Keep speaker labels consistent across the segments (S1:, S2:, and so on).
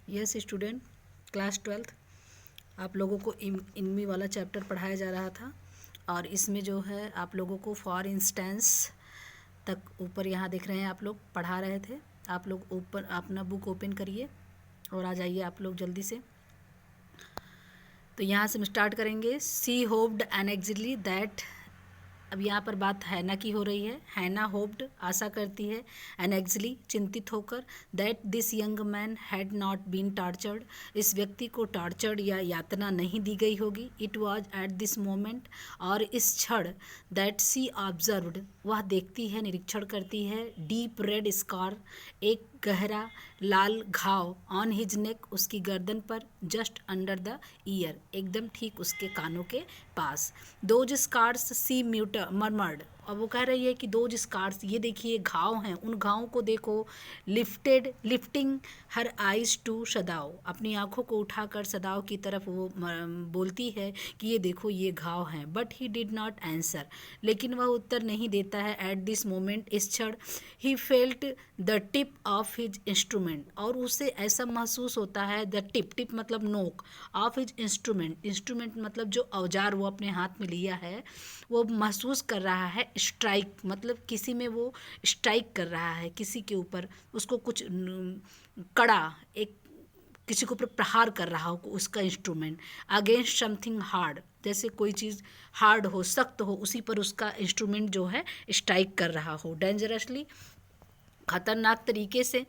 S1: Yes student, class 12th आप लोगों को इनमी वाला चैप्टर पढ़ाया जा रहा था और इसमें जो है आप लोगों को फॉर इंस्टेंस तक ऊपर यहाँ देख रहे हैं आप लोग पढ़ा रहे थे। आप लोग ऊपर अपना बुक ओपन करिए और आ जाइए आप लोग जल्दी से। तो यहाँ से हम स्टार्ट करेंगे। सी होप्ड एनेक्सिडली दैट, अब यहाँ पर बात हैना की हो रही है। हैना होप्ड आशा करती है, एनेक्सिली चिंतित होकर, that this young man had not been tortured, इस व्यक्ति को टॉर्चर्ड या यातना नहीं दी गई होगी। It was at this moment, और इस क्षण, दैट सी ऑब्जर्व्ड, वह देखती है, निरीक्षण करती है, डीप रेड स्कार, एक गहरा लाल घाव, ऑन हिज नेक, उसकी गर्दन पर, जस्ट अंडर द ईयर, एकदम ठीक उसके कानों के पास। दोज स्कार्स सी मर्मर्ड, अब वो कह रही है कि दोज स्कार्स, ये देखिए घाव हैं, उन घावों को देखो। Lifting her eyes to Sadao, अपनी आंखों को उठाकर सदाव की तरफ वो बोलती है कि ये देखो ये घाव हैं। But he did not answer, लेकिन वह उत्तर नहीं देता है। एट दिस मोमेंट, इस क्षण, he felt the tip of his instrument, और उसे ऐसा महसूस होता है, द टिप मतलब नोक, ऑफ हिज इंस्ट्रूमेंट मतलब जो औजार वो अपने हाथ में लिया है, वो महसूस कर रहा है। स्ट्राइक मतलब किसी में वो स्ट्राइक कर रहा है, किसी के ऊपर उसको कुछ कड़ा, एक किसी के ऊपर प्रहार कर रहा हो उसका इंस्ट्रूमेंट। अगेंस्ट समथिंग हार्ड, जैसे कोई चीज़ हार्ड हो, सख्त हो, उसी पर उसका इंस्ट्रूमेंट जो है स्ट्राइक कर रहा हो। डेंजरसली, खतरनाक तरीके से।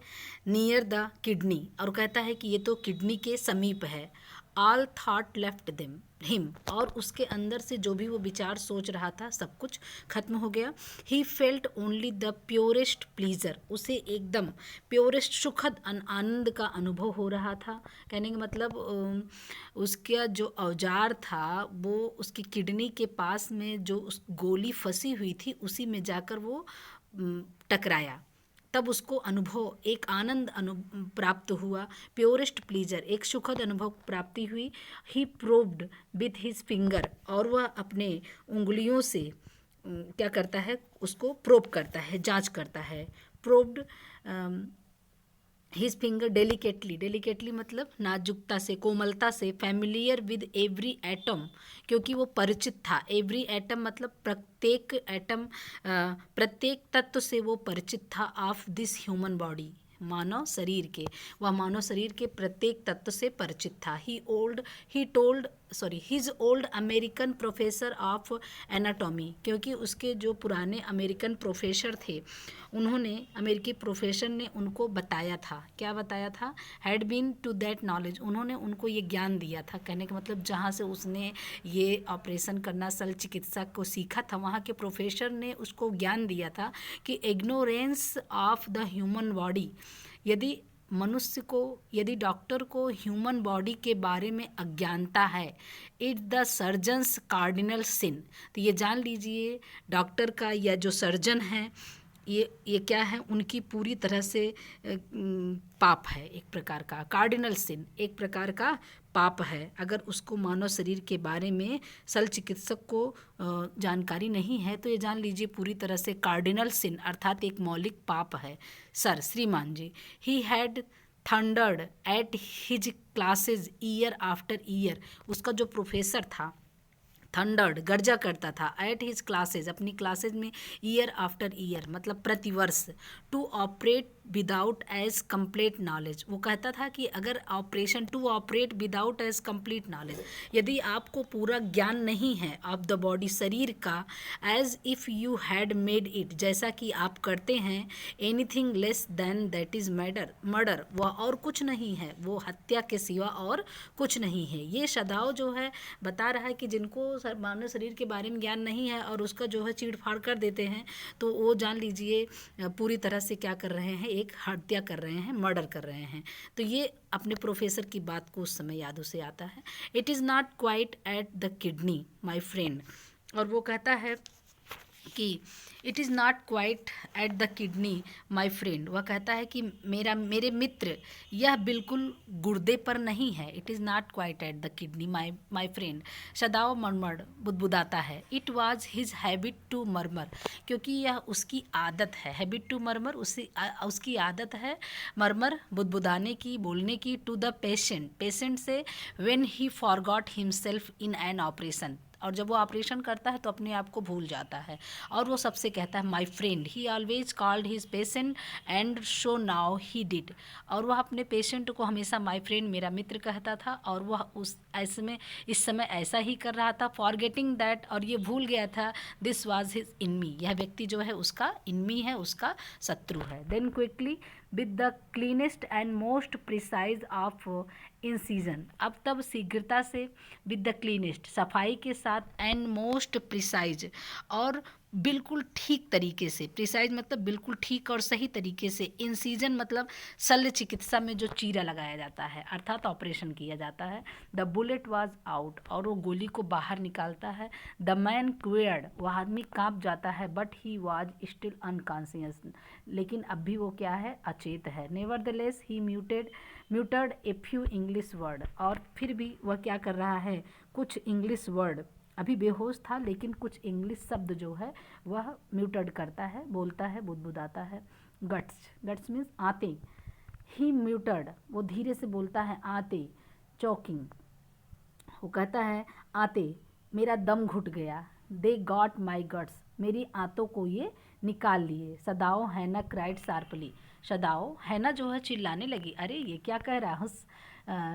S1: नियर द किडनी, और कहता है कि ये तो किडनी के समीप है। All thought left them him, और उसके अंदर से जो भी वो विचार सोच रहा था सब कुछ खत्म हो गया। He felt only the purest pleaser, उसे एकदम प्योरेस्ट सुखद आनंद का अनुभव हो रहा था। कहने का मतलब उसका जो औजार था वो उसकी किडनी के पास में जो उस गोली फंसी हुई थी उसी में जाकर वो टकराया। तब उसको अनुभव, एक आनंद प्राप्त हुआ। प्योरेस्ट प्लीजर, एक सुखद अनुभव प्राप्ति हुई। ही प्रोब्ड विथ हिज फिंगर, और वह अपने उंगलियों से क्या करता है, उसको प्रोब करता है, जांच करता है। प्रोब्ड हिज फिंगर डेलिकेटली मतलब नाजुकता से, कोमलता से। फैमिलियर विद एवरी एटम, क्योंकि वो परिचित था। एवरी एटम मतलब प्रत्येक एटम, प्रत्येक तत्व से वो परिचित था। ऑफ दिस ह्यूमन बॉडी, मानव शरीर के, वह मानव शरीर के प्रत्येक तत्व से परिचित था। His old American professor of anatomy, क्योंकि उसके जो पुराने अमेरिकन प्रोफेसर थे, उन्होंने, अमेरिकी प्रोफेसर ने उनको बताया था। क्या बताया था? Had been to that knowledge, उन्होंने उनको ये ज्ञान दिया था। कहने का मतलब जहाँ से उसने ये ऑपरेशन करना शल्य चिकित्सा को सीखा था, वहाँ के प्रोफेसर ने उसको ज्ञान दिया था कि ignorance of the human body, यदि मनुष्य को, यदि डॉक्टर को ह्यूमन बॉडी के बारे में अज्ञानता है, इट्स द सर्जन्स कार्डिनल सिन, तो ये जान लीजिए डॉक्टर का या जो सर्जन हैं, ये क्या है, उनकी पूरी तरह से पाप है, एक प्रकार का कार्डिनल सिन, एक प्रकार का पाप है। अगर उसको मानव शरीर के बारे में शल्य चिकित्सक को जानकारी नहीं है तो ये जान लीजिए पूरी तरह से कार्डिनल सिन अर्थात एक मौलिक पाप है। सर, श्रीमान जी, he had thundered at his classes year after year, उसका जो प्रोफेसर था थंडर्ड गर्जा करता था, एट हिज क्लासेज, अपनी क्लासेज में, ईयर आफ्टर ईयर मतलब प्रतिवर्ष, to operate without as complete knowledge, वो कहता था कि अगर operation, to operate without as complete knowledge, यदि आपको पूरा ज्ञान नहीं है ऑफ द बॉडी, शरीर का, as if you had made it, जैसा कि आप करते हैं, anything less than that is murder, वह और कुछ नहीं है, वो हत्या के सिवा और कुछ नहीं है। ये सदाव जो है बता रहा है कि जिनको मानव शरीर के बारे में ज्ञान नहीं है और उसका जो है चीड़ फाड़ कर देते हैं, तो वो जान लीजिए पूरी तरह से क्या कर रहे हैं, एक हत्या कर रहे हैं, मर्डर कर रहे हैं। तो ये अपने प्रोफेसर की बात को उस समय याद उसे आता है। It is not quite at the kidney my friend, और वो कहता है कि it is not quite at the kidney my friend, वह कहता है कि मेरे मित्र, यह बिल्कुल गुर्दे पर नहीं है। It is not quite at the kidney my friend, Sadao murmur बुदबुदाता है। It was his habit to murmur, क्योंकि यह उसकी आदत है। हैबिट टू मरमर, उसकी आदत है मरमर बुदबुदाने की, बोलने की। टू द पेशेंट से when he forgot himself in an operation, और जब वो ऑपरेशन करता है तो अपने आप को भूल जाता है। और वो सबसे कहता है my friend, he always called his patient and show now he did, और वह अपने पेशेंट को हमेशा माई फ्रेंड, मेरा मित्र कहता था, और वह इस समय ऐसा ही कर रहा था। फॉरगेटिंग दैट, और ये भूल गया था, दिस वॉज हिज इनमी, यह व्यक्ति जो है उसका इनमी है, उसका शत्रु है। Then quickly with the cleanest and most precise of incision, अब तब शीघ्रता से, विद द क्लीनेस्ट सफाई के साथ, एंड मोस्ट प्रिसाइज और बिल्कुल ठीक तरीके से, प्रिसाइज मतलब बिल्कुल ठीक और सही तरीके से, इंसीजन मतलब शल्य चिकित्सा में जो चीरा लगाया जाता है अर्थात ऑपरेशन किया जाता है। द बुलेट वाज आउट, और वो गोली को बाहर निकालता है। द मैन क्वेयर्ड, वह आदमी कांप जाता है। But he was still unconscious, लेकिन अब भी वो क्या है, अचेत है। Nevertheless he muted a few English word, और फिर भी वह क्या कर रहा है, कुछ इंग्लिश वर्ड, अभी बेहोश था लेकिन कुछ इंग्लिश शब्द जो है वह म्यूटेड करता है, बोलता है, बुदबुदाता है। गट्स मीन्स आते। ही म्यूटेड, वो धीरे से बोलता है, आते। चौकिंग, वो कहता है आते मेरा दम घुट गया। दे गॉट माई गट्स, मेरी आंतों को ये निकाल लिए। सदाओ हैना क्राइड शार्पली, सदाओ हैना जो है चिल्लाने लगी, अरे ये क्या कह रहा हूँ।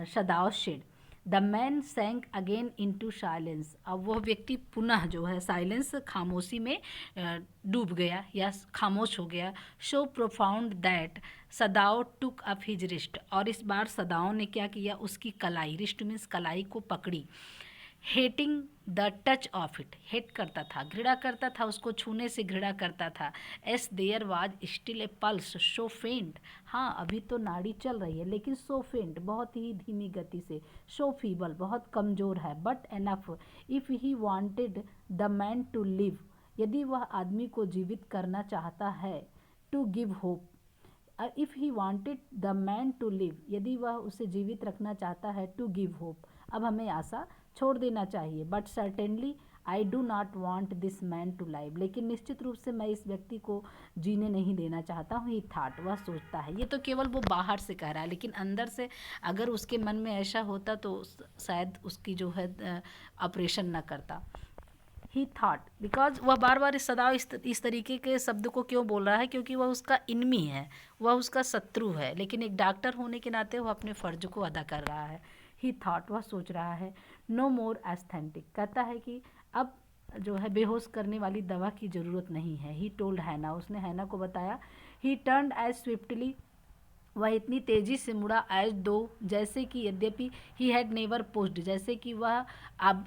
S1: Sadao said, the man sank again into silence, अब वह व्यक्ति पुनः जो है साइलेंस, खामोशी में डूब गया या खामोश हो गया। सो profound that Sadao took up his wrist, और इस बार सदाओ ने क्या किया, उसकी कलाई, रिस्ट मीन्स कलाई को पकड़ी। Hating the touch of it, hate करता था, घृणा करता था, उसको छूने से घृणा करता था। As there was still a pulse so faint, हाँ अभी तो नाड़ी चल रही है लेकिन सो फेंट, बहुत ही धीमी गति से। सो फीबल, बहुत कमज़ोर है। But enough if he wanted the man to live, यदि वह आदमी को जीवित करना चाहता है। To give hope, if he wanted the man to live, यदि वह उसे जीवित रखना चाहता है। टू गिव होप, अब हमें आशा छोड़ देना चाहिए। But certainly I do not want this man to live, लेकिन निश्चित रूप से मैं इस व्यक्ति को जीने नहीं देना चाहता हूँ। ही थाट, वह सोचता है। ये तो केवल वो बाहर से कह रहा है, लेकिन अंदर से अगर उसके मन में ऐसा होता तो शायद उसकी जो है ऑपरेशन न करता। ही थाट, बिकॉज वह बार बार सदा इस तरीके के शब्द को क्यों बोल रहा है, क्योंकि वह उसका इनमी है, वह उसका शत्रु है, लेकिन एक डॉक्टर होने के नाते वह अपने फ़र्ज को अदा कर रहा है। ही थाट, वह सोच रहा है। नो मोर एस्थेटिक, कहता है कि अब जो है बेहोश करने वाली दवा की ज़रूरत नहीं है। ही टोल्ड हैना, उसने हैना को बताया। ही टर्न्ड एज स्विफ्टली, वह इतनी तेज़ी से मुड़ा, एज दो, जैसे कि, यद्यपि, ही हैड नेवर पोस्ड, जैसे कि वह अब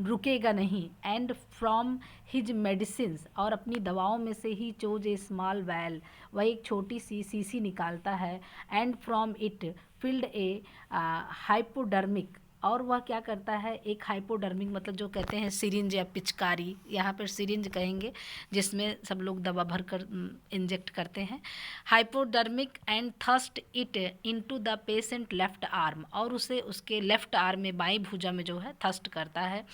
S1: रुकेगा नहीं। एंड फ्रॉम हिज मेडिसिन्स, और अपनी दवाओं में से ही चोज ए स्मॉल वैल, वह एक छोटी सी शीशी निकालता है। And from it filled a hypodermic, और वह क्या करता है, एक हाइपोडर्मिक मतलब जो कहते हैं सिरिंज या पिचकारी, यहाँ पर सिरिंज कहेंगे जिसमें सब लोग दवा भर कर इंजेक्ट करते हैं। Hypodermic and thrust it into the patient left arm, और उसे उसके लेफ्ट आर्म में, बाईं भुजा में जो है थस्ट करता है।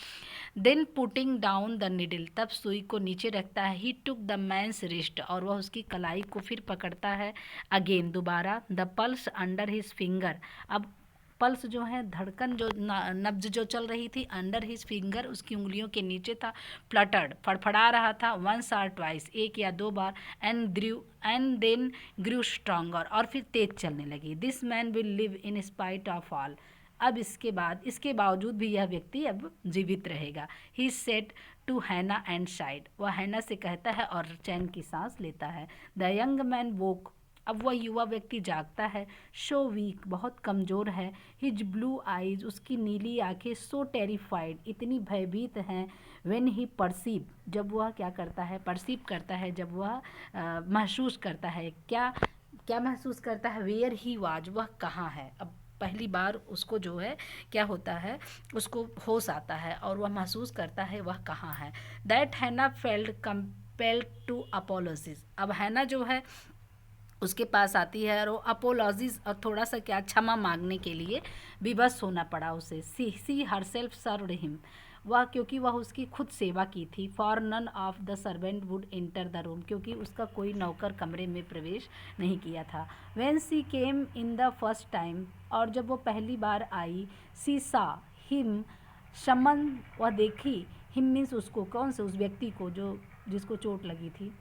S1: Then putting down the needle, तब सुई को नीचे रखता है। He took the man's wrist, और वह उसकी कलाई को फिर पकड़ता है। अगेन, दोबारा। The pulse under his finger, अब पल्स जो है, धड़कन जो नब्ज जो चल रही थी, अंडर हिज फिंगर, उसकी उंगलियों के नीचे था। फ्लटर्ड, फड़फड़ा रहा था। वंस और ट्वाइस, एक या दो बार। एंड देन ग्रू स्ट्रॉन्गर, और फिर तेज चलने लगी। This man will live in spite of all, अब इसके बावजूद भी यह व्यक्ति अब जीवित रहेगा। ही सेड टू हैना एंड साइड, वह हैना से कहता है और चैन की सांस लेता है। द यंग मैन वोक, अब वह युवा व्यक्ति जागता है। शो वीक, बहुत कमज़ोर है। हिज ब्लू आइज, उसकी नीली आंखें। सो टेरिफाइड, इतनी भयभीत हैं। व्हेन ही परसीव, जब वह क्या करता है, परसीव करता है, जब वह महसूस करता है। क्या महसूस करता है, वेयर ही वाज, वह कहाँ है। अब पहली बार उसको जो है क्या होता है, उसको होश आता है और वह महसूस करता है वह कहाँ है। दैट हैना फेल्ड कंपेल्ड टू अपोलोजिस। अब हैना जो है उसके पास आती है और वो अपोलॉजीज और थोड़ा सा क्या क्षमा मांगने के लिए विवश होना पड़ा उसे। सी हरसेल्फ सर्व्ड हिम, वह क्योंकि वह उसकी खुद सेवा की थी। For none of the servant would enter the room, क्योंकि उसका कोई नौकर कमरे में प्रवेश नहीं किया था। When she came in the first time, और जब वो पहली बार आई, सी सा हिम शमन, वह देखी, हिम मीन्स उसको, कौन से, उस व्यक्ति को जो जिसको चोट लगी थी।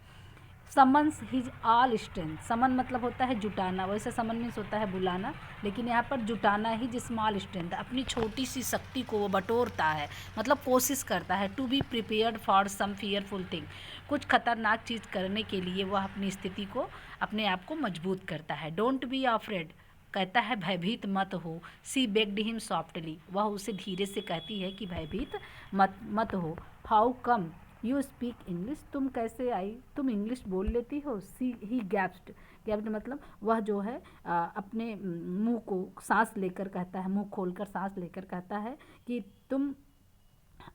S1: समन्स हिज ऑल स्ट्रेंथ, समन मतलब होता है जुटाना, वैसे समन मीन्स होता है बुलाना, लेकिन यहाँ पर जुटाना ही जिस ऑल स्ट्रेंथ, अपनी छोटी सी शक्ति को वो बटोरता है, मतलब कोशिश करता है। To be prepared for some fearful thing, कुछ खतरनाक चीज़ करने के लिए वह अपनी स्थिति को, अपने आप को मजबूत करता है। डोंट बी अफ्रेड, कहता है भयभीत मत हो। सी बेग्ड हिम सॉफ्टली, वह उसे धीरे से कहती है कि भयभीत मत हो। How come you speak English, तुम कैसे आई, तुम इंग्लिश बोल लेती हो। सी ही गैप्ड मतलब वह जो है अपने मुंह को सांस लेकर कहता है, मुंह खोलकर सांस लेकर कहता है कि तुम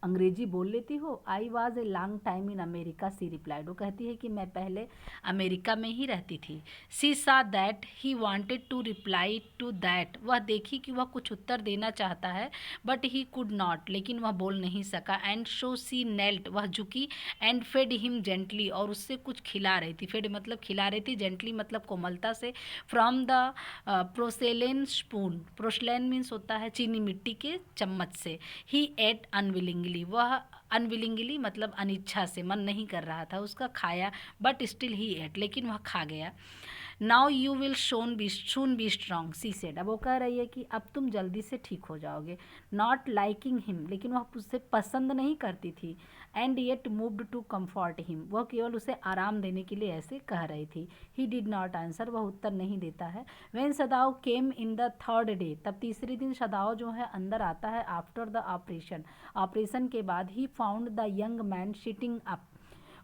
S1: अंग्रेजी बोल लेती हो। I was a long time in America, she replied, वो कहती है कि मैं पहले अमेरिका में ही रहती थी। She saw that he wanted to reply to that, वह देखी कि वह कुछ उत्तर देना चाहता है, बट ही कुड नॉट, लेकिन वह बोल नहीं सका। एंड शो सी नेल्ट, वह झुकी, एंड फेड हिम जेंटली, और उससे कुछ खिला रही थी। फेड मतलब खिला रही थी, जेंटली मतलब कोमलता से। फ्रॉम द प्रोसेलेन स्पून, प्रोसलेन मीन्स होता है चीनी मिट्टी के चम्मच से। ही एट अनविलिंगली, वह अनविलिंगली मतलब अनिच्छा से, मन नहीं कर रहा था उसका, खाया, बट स्टिल ही एट, लेकिन वह खा गया। Now you will soon be strong, she said, अब वो कह रही है कि अब तुम जल्दी से ठीक हो जाओगे। नॉट लाइकिंग हिम, लेकिन वह उसे पसंद नहीं करती थी। And yet moved to comfort him, वह केवल उसे आराम देने के लिए ऐसे कह रही थी। ही डिड नॉट आंसर, वह उत्तर नहीं देता है। When Sadao came in the third day, तब तीसरे दिन सदाओ जो है अंदर आता है। आफ्टर द ऑपरेशन, ऑपरेशन के बाद। He found the young man sitting up,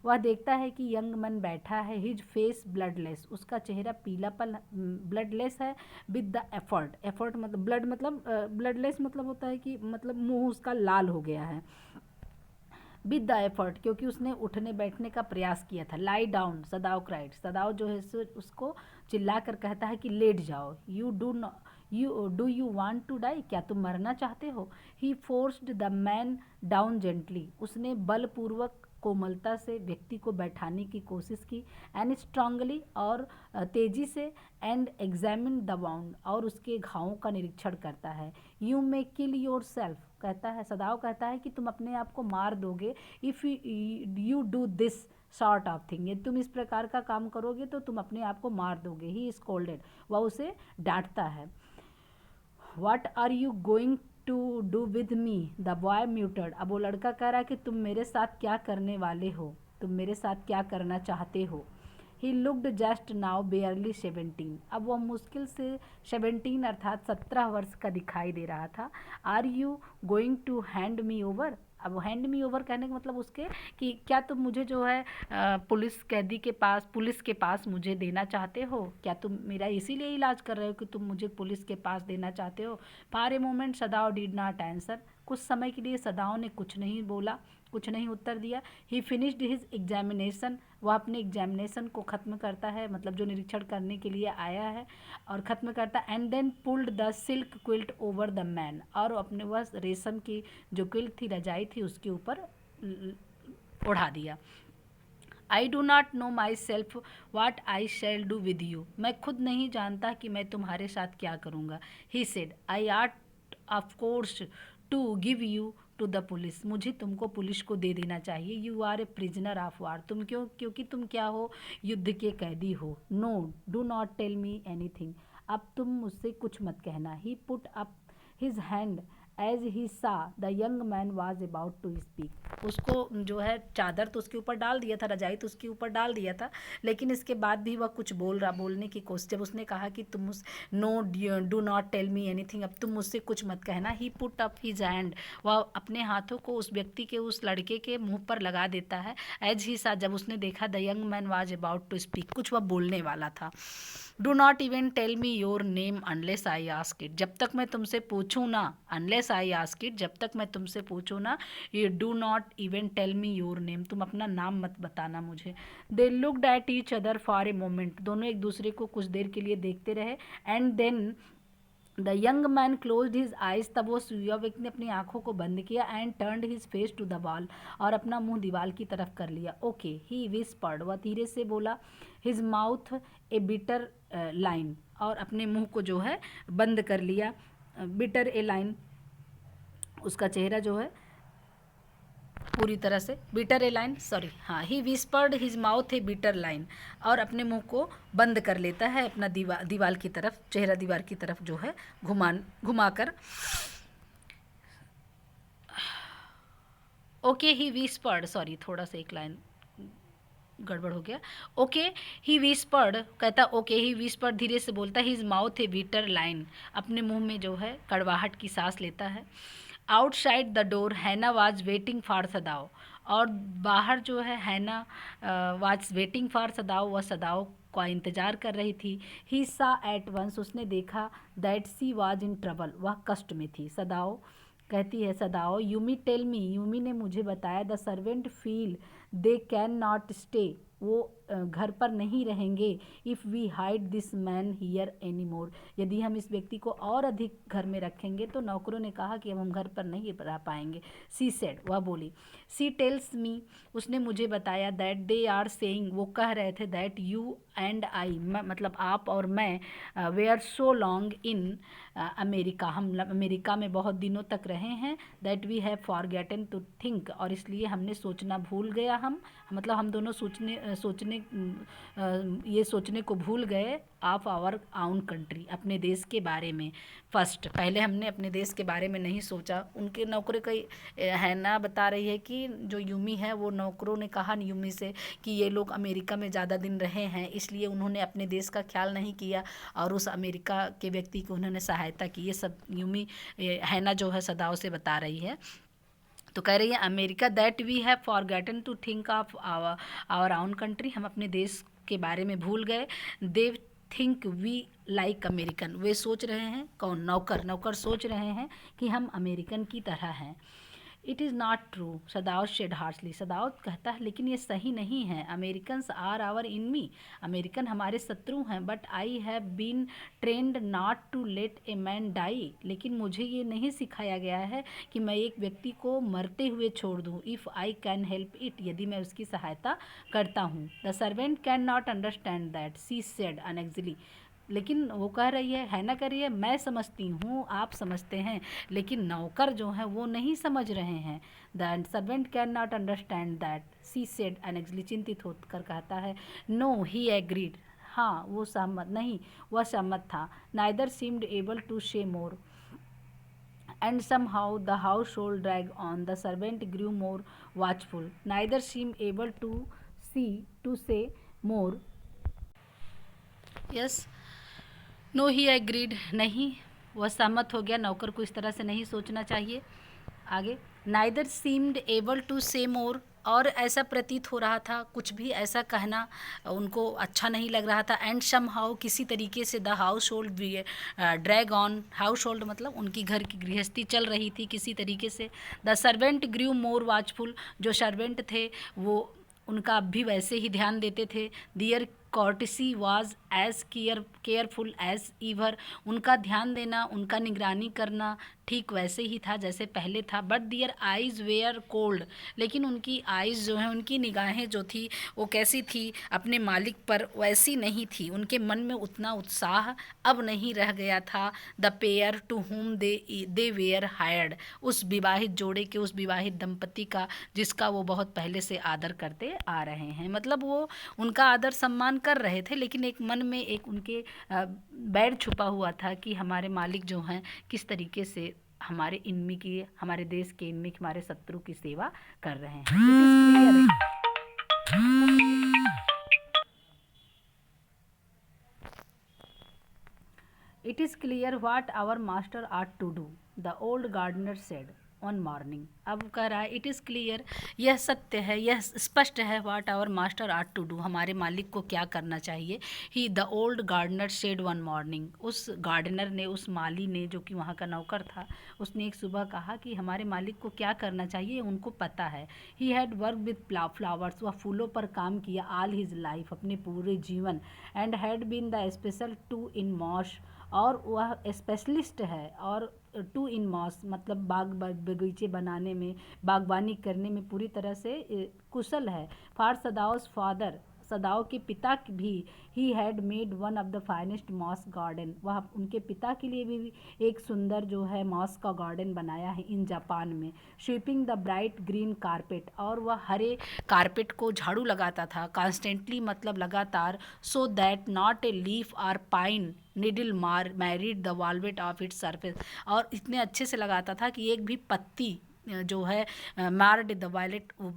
S1: वह देखता है कि यंग मैन बैठा है। हिज फेस ब्लडलेस, उसका चेहरा पीलापन ब्लडलेस है। विद द एफर्ट मतलब ब्लड मतलब ब्लडलेस मतलब होता है कि मतलब मुंह उसका लाल हो गया है। विद द एफर्ट, क्योंकि उसने उठने बैठने का प्रयास किया था। लाई डाउन, सदाओ क्राइड, सदाओ जो है उसको चिल्ला कर कहता है कि लेट जाओ। Do you want to die, क्या तुम मरना चाहते हो। He forced the man down gently, उसने बलपूर्वक कोमलता से व्यक्ति को बैठाने की कोशिश की। एंड स्ट्रांगली, और तेजी से। एंड एग्जामिन द वाउंड, और उसके घावों का निरीक्षण करता है। You may kill your self, कहता है सदाओ कहता है कि तुम अपने आप को मार दोगे। If you do this sort of thing, यदि तुम इस प्रकार का काम करोगे तो तुम अपने आप को मार दोगे। ही स्कोल्डेड, वह उसे डांटता है। What are you going to do with me, the boy muttered, अब वो लड़का कह रहा है कि तुम मेरे साथ क्या करने वाले हो, तुम मेरे साथ क्या करना चाहते हो। ही लुक्ड जस्ट नाउ बेयरली 17, अब वह मुश्किल से 17 अर्थात 17 वर्ष का दिखाई दे रहा था। Are you going to hand me over, अब हैंड मी ओवर कहने का मतलब उसके कि क्या तुम मुझे जो है पुलिस कैदी के पास, पुलिस के पास मुझे देना चाहते हो, क्या तुम मेरा इसीलिए इलाज कर रहे हो कि तुम मुझे पुलिस के पास देना चाहते हो। For a moment Sadao did not answer, कुछ समय के लिए सदाओ ने कुछ नहीं बोला, कुछ नहीं उत्तर दिया। ही फिनिश्ड हिज एग्जामिनेशन, वह अपने एग्जामिनेशन को ख़त्म करता है, मतलब जो निरीक्षण करने के लिए आया है, और ख़त्म करता। And then pulled the silk quilt over the man, और अपने वह रेशम की जो क्विल्ट थी, रजाई थी, उसके ऊपर उड़ा दिया। I do not know myself what I shall do with you, मैं खुद नहीं जानता कि मैं तुम्हारे साथ क्या करूँगा। He said I ought of course to give you to the police, मुझे तुमको पुलिस को दे देना चाहिए। You are a prisoner of war, तुम क्योंकि तुम क्या हो, युद्ध के कैदी हो। No do not tell me anything, अब तुम मुझसे कुछ मत कहना। He put up his hand as he saw the young man was about to speak, उसको जो है चादर तो उसके ऊपर डाल दिया था, रजाई तो उसके ऊपर डाल दिया था, लेकिन इसके बाद भी वह कुछ बोलने की कोशिश, जब उसने कहा कि तुम no do not tell me anything, अब तुम मुझसे कुछ मत कहना। He put up his hand, वह अपने हाथों को उस व्यक्ति के, उस लड़के के मुंह पर लगा देता है। एज ही सा, जब उसने देखा the young man was about to speak, कुछ वह बोलने वाला था। Do not even tell me your name unless I ask it, जब तक मैं तुमसे पूछूं ना, अनलेस आई आस्क इट, जब तक मैं तुमसे पूछूं ना, ये do not even tell me your name, तुम अपना नाम मत बताना मुझे। They looked at each other for a moment, दोनों एक दूसरे को कुछ देर के लिए देखते रहे। And then the young man closed his eyes, तब वो युवा व्यक्ति ने अपनी आंखों को बंद किया। And turned his face to the wall, और अपना मुंह दीवार की तरफ कर लिया। ओके ही विस्पर्ड, वह धीरे से बोला। हिज माउथ ए बिटर लाइन, और अपने मुंह को जो है बंद कर लिया। बिटर ए लाइन, उसका चेहरा जो है पूरी तरह से बिटर ए लाइन, सॉरी हाँ, ही विस्पर्ड हिज माउथ ए बिटर लाइन, और अपने मुंह को बंद कर लेता है, अपना दीवार की तरफ, चेहरा दीवार की तरफ जो है घुमाकर। ओके ही विस्पर्ड, सॉरी थोड़ा सा एक लाइन गड़बड़ हो गया। ओके ही विस्पर्ड, कहता ओके ही विस्पर्ड, धीरे से बोलता है। हिज माउथ ए बिटर लाइन, अपने मुंह में जो है कड़वाहट की सांस लेता है। आउटसाइड द डोर हैना वाज वेटिंग फॉर सदाओ, और बाहर जो है हैना वाज वेटिंग फॉर सदाओ, वह सदाओ का इंतजार कर रही थी। ही सा एट वंस, उसने देखा that she was in trouble, वह कष्ट में थी। सदाओ कहती है, Sadao Yumi tell me, Yumi ने मुझे बताया, the servant feel they can not stay, वो घर पर नहीं रहेंगे। If we hide this man here any more, यदि हम इस व्यक्ति को और अधिक घर में रखेंगे तो नौकरों ने कहा कि अब हम घर पर नहीं रह पाएंगे। सी सेड, वह बोली। सी टेल्स मी, उसने मुझे बताया, दैट दे आर सेइंग, वो कह रहे थे, दैट यू एंड आई, मतलब आप और मैं, we are so long in America, हम अमेरिका में बहुत दिनों तक रहे हैं। That we have forgotten to think, और इसलिए हमने सोचना भूल गया, हम मतलब हम दोनों ये सोचने को भूल गए ऑफ आवर आउन कंट्री, अपने देश के बारे में। फर्स्ट, पहले हमने अपने देश के बारे में नहीं सोचा। उनके नौकरों का है ना, बता रही है कि जो यूमी है, वो नौकरों ने कहा यूमी से कि ये लोग अमेरिका में ज़्यादा दिन रहे हैं, इसलिए उन्होंने अपने देश का ख्याल नहीं किया और उस अमेरिका के व्यक्ति को उन्होंने सहायता की। ये सब यूमी है ना जो है सदाओं से बता रही है। तो कह रही है America, that we have forgotten to think of our own country, हम अपने देश के बारे में भूल गए। They think we like American, वे सोच रहे हैं, कौन, नौकर सोच रहे हैं कि हम अमेरिकन की तरह हैं। It is not true, Sadao said harshly, Sadao कहता है लेकिन ये सही नहीं है। Americans are our enemy, American हमारे शत्रु हैं। But I have been trained not to let a man die, लेकिन मुझे ये नहीं सिखाया गया है कि मैं एक व्यक्ति को मरते हुए छोड़ दूँ। If I can help it, यदि मैं उसकी सहायता करता हूँ। The servant can not understand that, she said uneasily, लेकिन वो कह रही है ना, कह रही है मैं समझती हूँ, आप समझते हैं, लेकिन नौकर जो हैं वो नहीं समझ रहे हैं। The servant can not understand that, she said uneasily, चिंतित होकर कहता है। नो ही एग्रीड, हाँ वो सहमत नहीं, वह सहमत था। नाइदर सीम्ड एबल टू से मोर and somehow the household dragged on. The servant grew more watchful. Neither seemed able to say more. Yes. No he agreed, नहीं, वह सहमत हो गया। नौकर को इस तरह से नहीं सोचना चाहिए। आगे, नाइदर सीम्ड एबल टू से मोर, और ऐसा प्रतीत हो रहा था, कुछ भी ऐसा कहना उनको अच्छा नहीं लग रहा था। एंड सम हाउ, किसी तरीके से, the house hold drag on, house hold मतलब उनकी घर की गृहस्थी चल रही थी किसी तरीके से। The servant grew more watchful, जो सर्वेंट थे वो उनका अब भी वैसे ही ध्यान देते थे। दियर कॉर्टिसी वॉज एज केयरफुल एज ईवर, उनका ध्यान देना, उनका निगरानी करना ठीक वैसे ही था जैसे पहले था। But their eyes were cold, लेकिन उनकी आइज़ जो है, उनकी निगाहें जो थी वो कैसी थी, अपने मालिक पर वैसी नहीं थी। उनके मन में उतना उत्साह अब नहीं रह गया था। The pair to whom they where hired, उस विवाहित जोड़े के, उस विवाहित दंपति का जिसका वो बहुत पहले से आदर करते आ रहे हैं। मतलब वो उनका आदर सम्मान कर रहे थे, लेकिन एक मन में एक उनके बैर छुपा हुआ था कि हमारे मालिक जो हैं किस तरीके से हमारे इनमी की, हमारे देश के इनमी, हमारे शत्रु की सेवा कर रहे हैं। It is clear what our master ought to do, the old gardener said, one morning. अब कह रहा है इट इज़ क्लियर, यह सत्य है, यह स्पष्ट है, what our master are to do, हमारे मालिक को क्या करना चाहिए। He the old gardener said one morning, उस गार्डनर ने, उस माली ने, जो कि वहाँ का नौकर था, उसने एक सुबह कहा कि हमारे मालिक को क्या करना चाहिए उनको पता है। He had work with flowers, वह फूलों पर काम किया ऑल हिज लाइफ, अपने पूरे जीवन, and had been the special to in mosh, और वह स्पेशलिस्ट है, और टू इन मॉस मतलब बगीचे बनाने में, बागवानी करने में पूरी तरह से कुशल है। फॉर सदाओस फादर, सदाओं के पिता भी, he had made one of the finest moss garden, वह उनके पिता के लिए भी एक सुंदर जो है मॉस का गार्डन बनाया है इन जापान में। Sweeping the bright green carpet, और वह हरे कारपेट को झाड़ू लगाता था कॉन्स्टेंटली, मतलब लगातार, so that not a leaf or pine needle marred the velvet of its surface, और इतने अच्छे से लगाता था कि एक भी पत्ती जो है मार्ड द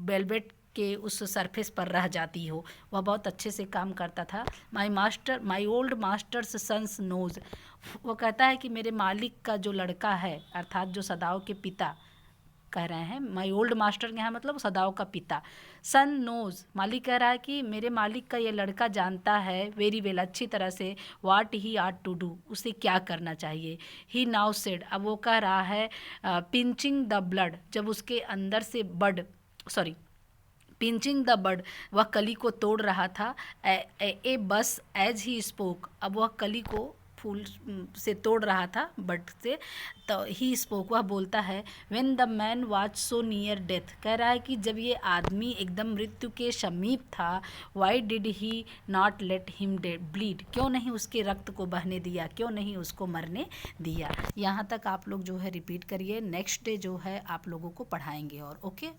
S1: वेलवेट के उस सरफेस पर रह जाती हो। वह बहुत अच्छे से काम करता था। My old master's son knows, वो कहता है कि मेरे मालिक का जो लड़का है, अर्थात जो सदाओं के पिता कह रहे हैं, माई ओल्ड मास्टर के यहाँ मतलब सदाओं का पिता, सन नोज, मालिक कह रहा है कि मेरे मालिक का ये लड़का जानता है वेरी वेल, अच्छी तरह से, what he ought to do, उसे क्या करना चाहिए। ही नाउ सेड, अब वो कह रहा है पिंचिंग द ब्लड, जब उसके अंदर से पिंचिंग द बड, वह कली को तोड़ रहा था, ए बस एज ही स्पोक, अब वह कली को फूल से तोड़ रहा था बड से, तो ही स्पोक, वह बोलता है, when the man was so near death, कह रहा है कि जब ये आदमी एकदम मृत्यु के समीप था, why did he not let him bleed, क्यों नहीं उसके रक्त को बहने दिया, क्यों नहीं उसको मरने दिया। यहाँ तक आप लोग जो है रिपीट करिए, नेक्स्ट डे जो है आप लोगों को पढ़ाएंगे और ओके।